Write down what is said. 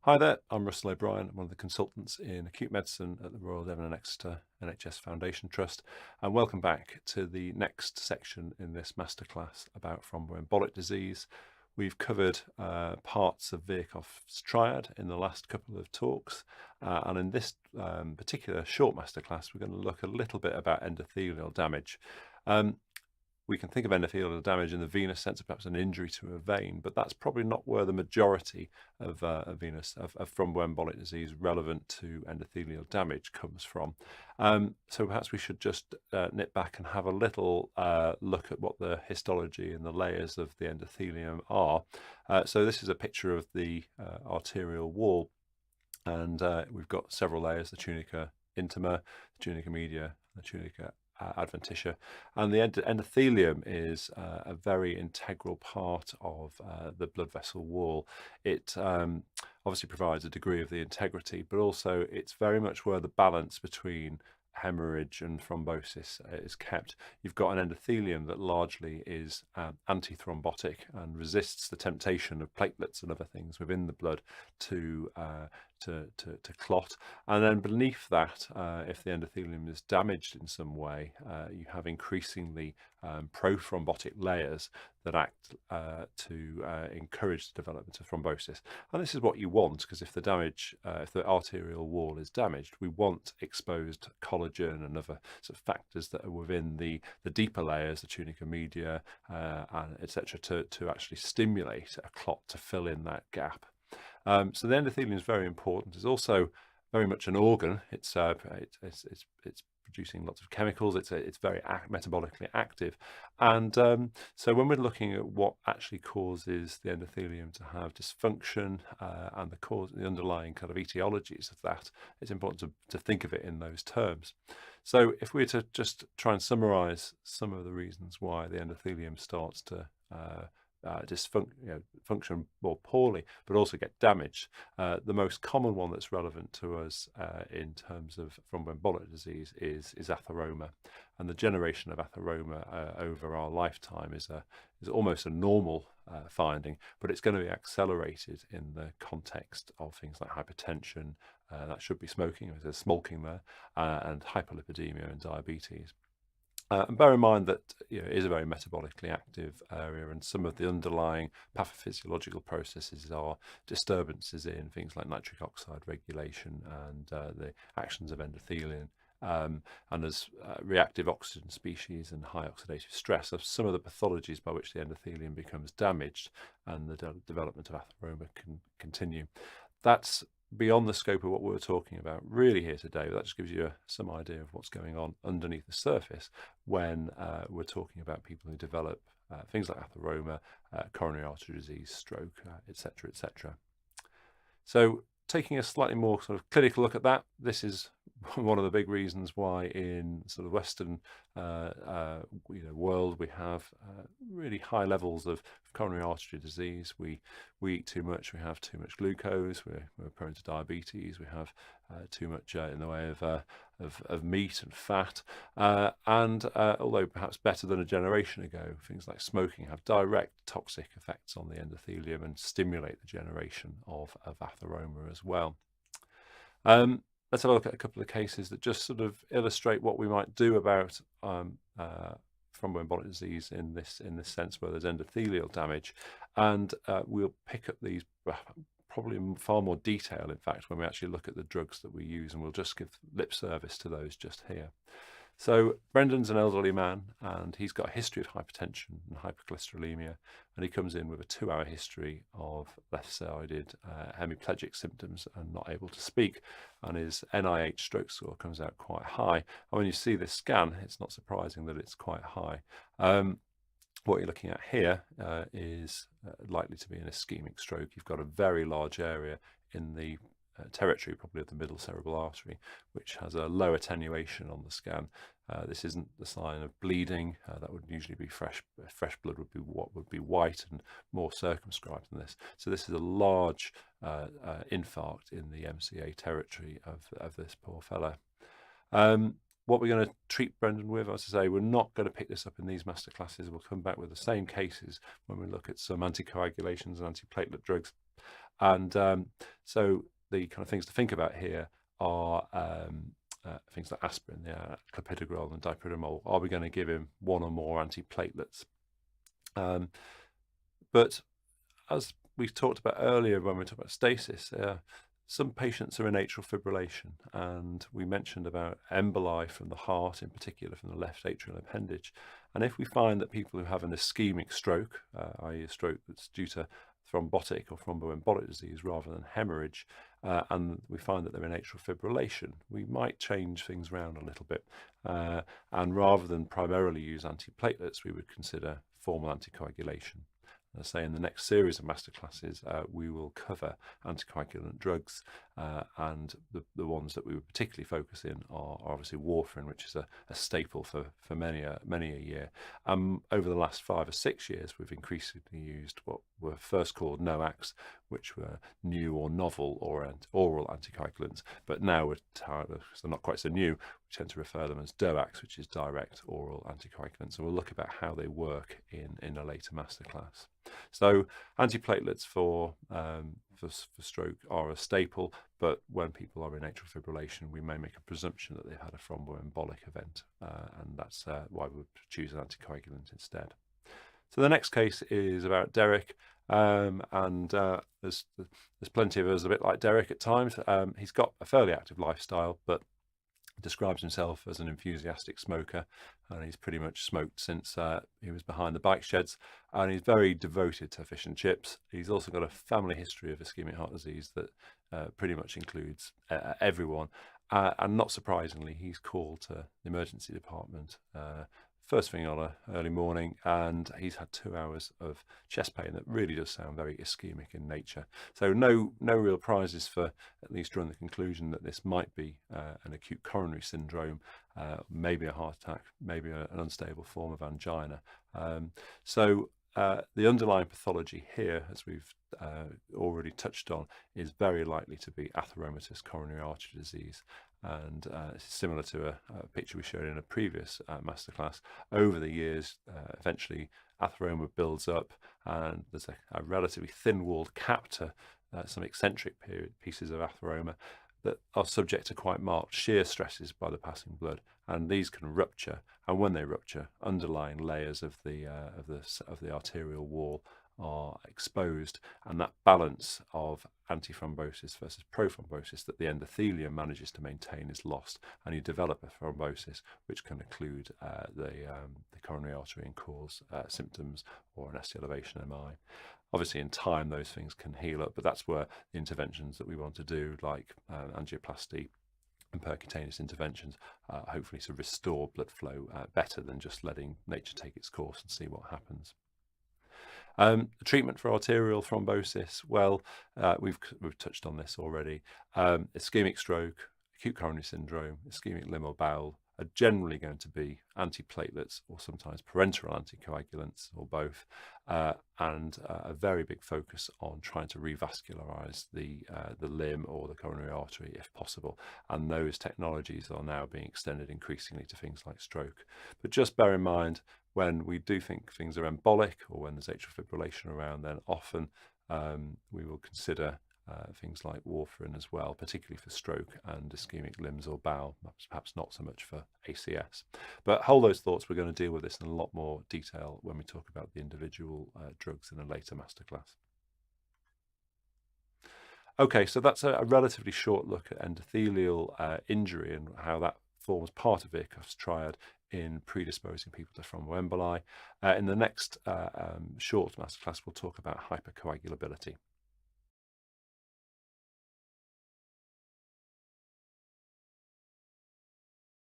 Hi there, I'm Russell O'Brien. I'm one of the consultants in acute medicine at the Royal Devon and Exeter NHS Foundation Trust, and welcome back to the next section in this masterclass about thromboembolic disease. We've covered parts of Virchow's Triad in the last couple of talks, and in this particular short masterclass, we're going to look a little bit about endothelial damage. We can think of endothelial damage in the venous sense of perhaps an injury to a vein, but that's probably not where the majority of thromboembolic disease relevant to endothelial damage comes from. So perhaps we should just nip back and have a little look at what the histology and the layers of the endothelium are. So this is a picture of the arterial wall, and we've got several layers: the tunica intima, the tunica media, the tunica adventitia, and the endothelium is a very integral part of the blood vessel wall. It obviously provides a degree of the integrity, but also it's very much where the balance between hemorrhage and thrombosis is kept. You've got an endothelium that largely is anti-thrombotic and resists the temptation of platelets and other things within the blood to clot. And then beneath that, if the endothelium is damaged in some way, you have increasingly prothrombotic layers that act to encourage the development of thrombosis. And this is what you want, because if the arterial wall is damaged, we want exposed collagen and other sort of factors that are within the deeper layers, the tunica media, and etc., to actually stimulate a clot to fill in that gap. So the endothelium is very important. It's also very much an organ. It's producing lots of chemicals. It's very metabolically active, and so when we're looking at what actually causes the endothelium to have dysfunction and the underlying kind of etiologies of that, it's important to think of it in those terms. So if we were to just try and summarize some of the reasons why the endothelium starts to function more poorly, but also get damaged. The most common one that's relevant to us in terms of thromboembolic disease is atheroma, and the generation of atheroma over our lifetime is almost a normal finding, but it's going to be accelerated in the context of things like hypertension, that should be smoking, there's smolking there, and hyperlipidemia and diabetes. And bear in mind that it is a very metabolically active area, and some of the underlying pathophysiological processes are disturbances in things like nitric oxide regulation and the actions of endothelium. And as reactive oxygen species and high oxidative stress are some of the pathologies by which the endothelium becomes damaged and the development of atheroma can continue. That's beyond the scope of what we're talking about really here today, but that just gives you some idea of what's going on underneath the surface when we're talking about people who develop things like atheroma, coronary artery disease, stroke, etc., etc. So taking a slightly more sort of clinical look at that, this is one of the big reasons why in sort of Western world we have really high levels of coronary artery disease. We eat too much, we have too much glucose, we're prone to diabetes, we have too much in the way of meat and fat, and although perhaps better than a generation ago, things like smoking have direct toxic effects on the endothelium and stimulate the generation of atheroma as well. Let's have a look at a couple of cases that just sort of illustrate what we might do about thromboembolic disease in this sense where there's endothelial damage, and we'll pick up these probably in far more detail, in fact, when we actually look at the drugs that we use, and we'll just give lip service to those just here. So Brendan's an elderly man, and he's got a history of hypertension and hypercholesterolemia, and he comes in with a 2-hour history of left-sided hemiplegic symptoms and not able to speak, and his NIH stroke score comes out quite high. And when you see this scan, it's not surprising that it's quite high. What you're looking at here is likely to be an ischemic stroke. You've got a very large area in the territory, probably of the middle cerebral artery, which has a low attenuation on the scan. This isn't the sign of bleeding. That would usually be fresh blood would be what would be white and more circumscribed than this. So this is a large infarct in the MCA territory of this poor fella. What we're going to treat Brendan with, as I say, we're not going to pick this up in these masterclasses. We'll come back with the same cases when we look at some anticoagulations and antiplatelet drugs. And so the kind of things to think about here are things like aspirin, clopidogrel and dipridamole. Are we going to give him one or more antiplatelets? But as we talked about earlier when we talked about stasis, some patients are in atrial fibrillation, and we mentioned about emboli from the heart, in particular from the left atrial appendage. And if we find that people who have an ischemic stroke, i.e. a stroke that's due to thrombotic or thromboembolic disease rather than hemorrhage, and we find that they're in atrial fibrillation, we might change things around a little bit. And rather than primarily use antiplatelets, we would consider formal anticoagulation. As I say, in the next series of masterclasses, we will cover anticoagulant drugs, and the ones that we would particularly focus in are obviously warfarin, which is a staple for many a year. Over the last 5 or 6 years, we've increasingly used what were first called NOACs, which were new or novel or oral anticoagulants, but now we're tired of, so not quite so new, we tend to refer them as DOACs, which is direct oral anticoagulants, and we'll look about how they work in a later masterclass. So antiplatelets for stroke are a staple, but when people are in atrial fibrillation, we may make a presumption that they've had a thromboembolic event, and that's why we would choose an anticoagulant instead. So the next case is about Derek, and there's plenty of us a bit like Derek at times. He's got a fairly active lifestyle, but describes himself as an enthusiastic smoker, and he's pretty much smoked since he was behind the bike sheds, and he's very devoted to fish and chips. He's also got a family history of ischemic heart disease that pretty much includes everyone, and not surprisingly, he's called to the emergency department first thing on an early morning, and he's had 2 hours of chest pain that really does sound very ischemic in nature. So no real prizes for at least drawing the conclusion that this might be an acute coronary syndrome, maybe a heart attack, maybe an unstable form of angina. So the underlying pathology here, as we've already touched on, is very likely to be atheromatous coronary artery disease. And it's similar to a picture we showed in a previous masterclass. Over the years, eventually atheroma builds up, and there's a relatively thin-walled cap to some eccentric pieces of atheroma that are subject to quite marked shear stresses by the passing blood, and these can rupture. And when they rupture, underlying layers of the arterial wall are exposed, and that balance of antithrombosis versus prothrombosis that the endothelium manages to maintain is lost, and you develop a thrombosis which can occlude the coronary artery and cause symptoms or an ST elevation MI. Obviously, in time, those things can heal up, but that's where the interventions that we want to do, like angioplasty and percutaneous interventions, hopefully to restore blood flow better than just letting nature take its course and see what happens. Treatment for arterial thrombosis, well, we've touched on this already. Ischemic stroke, acute coronary syndrome, ischemic limb or bowel are generally going to be antiplatelets or sometimes parenteral anticoagulants or both, and a very big focus on trying to revascularize the limb or the coronary artery if possible. And those technologies are now being extended increasingly to things like stroke. But just bear in mind, when we do think things are embolic or when there's atrial fibrillation around, then often we will consider things like warfarin as well, particularly for stroke and ischemic limbs or bowel, perhaps not so much for ACS. But hold those thoughts, we're going to deal with this in a lot more detail when we talk about the individual drugs in a later masterclass. Okay, so that's a relatively short look at endothelial injury and how that forms part of Virchow's triad in predisposing people to thromboemboli. In the next short masterclass, we'll talk about hypercoagulability.